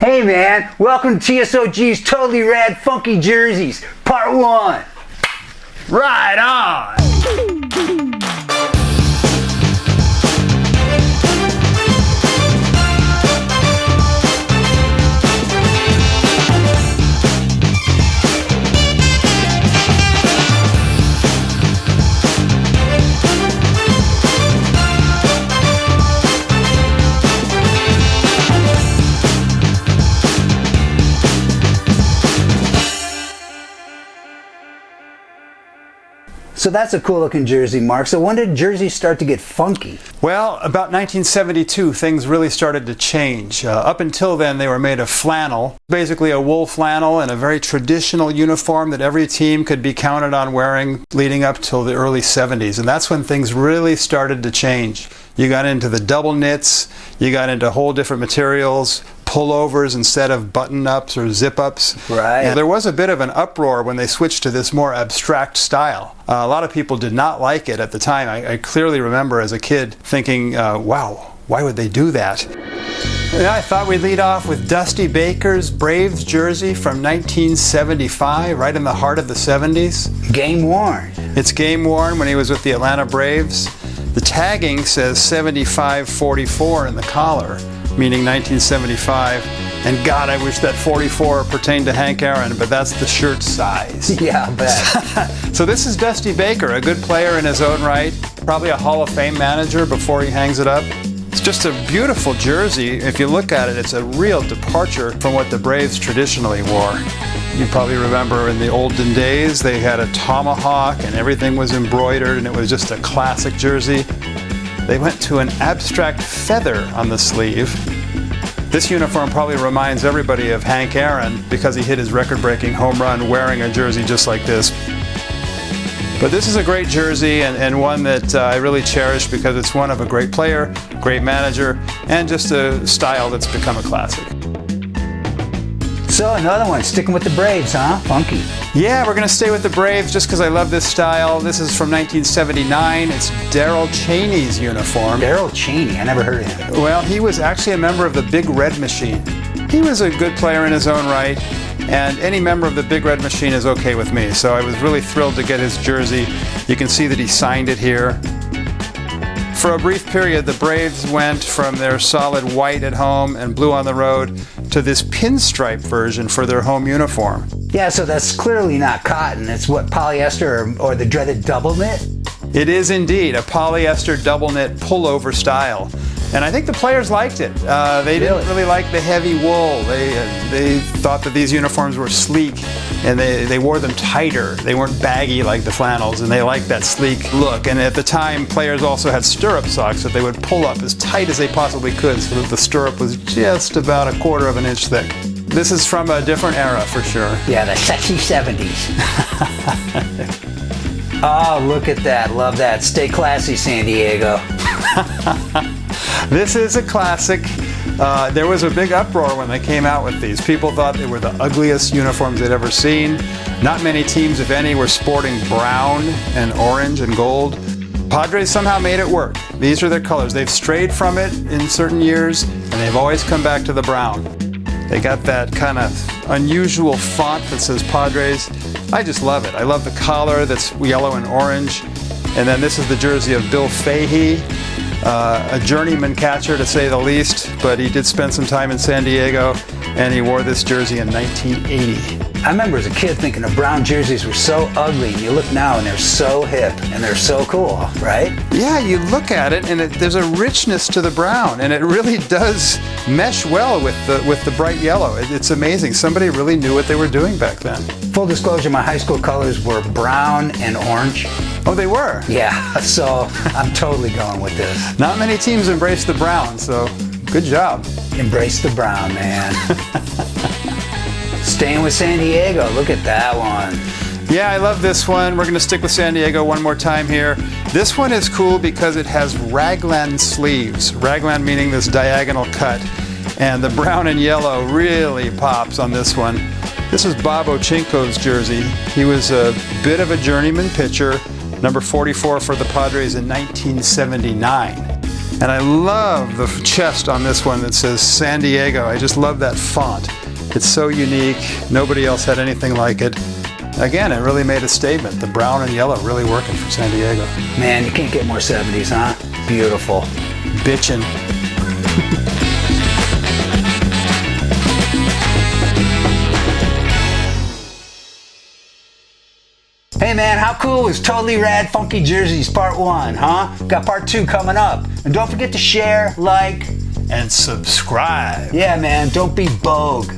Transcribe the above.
Hey man, welcome to TSOG's Totally Rad Funky Jerseys, Part 1. Right on! So that's a cool looking jersey, Mark. So when did jerseys start to get funky? Well, about 1972, things really started to change. Up until then, they were made of flannel, basically a wool flannel and a very traditional uniform that every team could be counted on wearing leading up till the early 70s. And that's when things really started to change. You got into the double knits, you got into whole different materials, pullovers instead of button-ups or zip-ups. Right. And there was a bit of an uproar when they switched to this more abstract style. A lot of people did not like it at the time. I clearly remember as a kid thinking, wow, why would they do that? Yeah, I thought we'd lead off with Dusty Baker's Braves jersey from 1975, right in the heart of the 70s. Game worn. It's game worn when he was with the Atlanta Braves. The tagging says 75-44 in the collar, meaning 1975. And God, I wish that 44 pertained to Hank Aaron, but that's the shirt size. Yeah, I bet. So this is Dusty Baker, a good player in his own right, probably a Hall of Fame manager before he hangs it up. It's just a beautiful jersey. If you look at it, it's a real departure from what the Braves traditionally wore. You probably remember in the olden days, they had a tomahawk and everything was embroidered and it was just a classic jersey. They went to an abstract feather on the sleeve. This uniform probably reminds everybody of Hank Aaron because he hit his record-breaking home run wearing a jersey just like this. But this is a great jersey and one that I really cherish because it's one of a great player, great manager, and just a style that's become a classic. So another one, sticking with the Braves, huh? Funky. Yeah, we're going to stay with the Braves just because I love this style. This is from 1979. It's Darrell Cheney's uniform. Darrell Cheney, I never heard of him. Well, he was actually a member of the Big Red Machine. He was a good player in his own right, and any member of the Big Red Machine is okay with me. So I was really thrilled to get his jersey. You can see that he signed it here. For a brief period, the Braves went from their solid white at home and blue on the road to this pinstripe version for their home uniform. Yeah, so that's clearly not cotton. It's what, polyester or the dreaded double knit? It is indeed a polyester double knit pullover style. And I think the players liked it. They didn't really like the heavy wool. They thought that these uniforms were sleek and they wore them tighter. They weren't baggy like the flannels, and they liked that sleek look. And at the time, players also had stirrup socks that they would pull up as tight as they possibly could so that the stirrup was just about 1/4 of an inch thick. This is from a different era for sure. Yeah, the sexy 70s. Oh, look at that. Love that. Stay classy, San Diego. This is a classic. There was a big uproar when they came out with these. People thought they were the ugliest uniforms they'd ever seen. Not many teams, if any, were sporting brown and orange and gold. Padres somehow made it work. These are their colors. They've strayed from it in certain years, and they've always come back to the brown. They got that kind of unusual font that says Padres. I just love it. I love the collar that's yellow and orange. And then this is the jersey of Bill Fahey. A journeyman catcher to say the least, but he did spend some time in San Diego, and he wore this jersey in 1980. I remember as a kid thinking the brown jerseys were so ugly, and you look now and they're so hip and they're so cool, right? Yeah, you look at it and there's a richness to the brown, and it really does mesh well with the bright yellow. It's amazing. Somebody really knew what they were doing back then. Full disclosure, my high school colors were brown and orange. Oh, they were? Yeah, so I'm totally going with this. Not many teams embrace the brown, so good job. Embrace the brown, man. Staying with San Diego, look at that one. Yeah, I love this one. We're going to stick with San Diego one more time here. This one is cool because it has raglan sleeves. Raglan meaning this diagonal cut. And the brown and yellow really pops on this one. This is Bob Ochinko's jersey. He was a bit of a journeyman pitcher, number 44 for the Padres in 1979. And I love the chest on this one that says San Diego. I just love that font. It's so unique. Nobody else had anything like it. Again, it really made a statement. The brown and yellow really working for San Diego. Man, you can't get more 70s, huh? Beautiful. Bitchin'. Hey man, how cool is Totally Rad Funky Jerseys Part 1, huh? Got Part 2 coming up. And don't forget to share, like, And subscribe. yeah man, don't be bogue.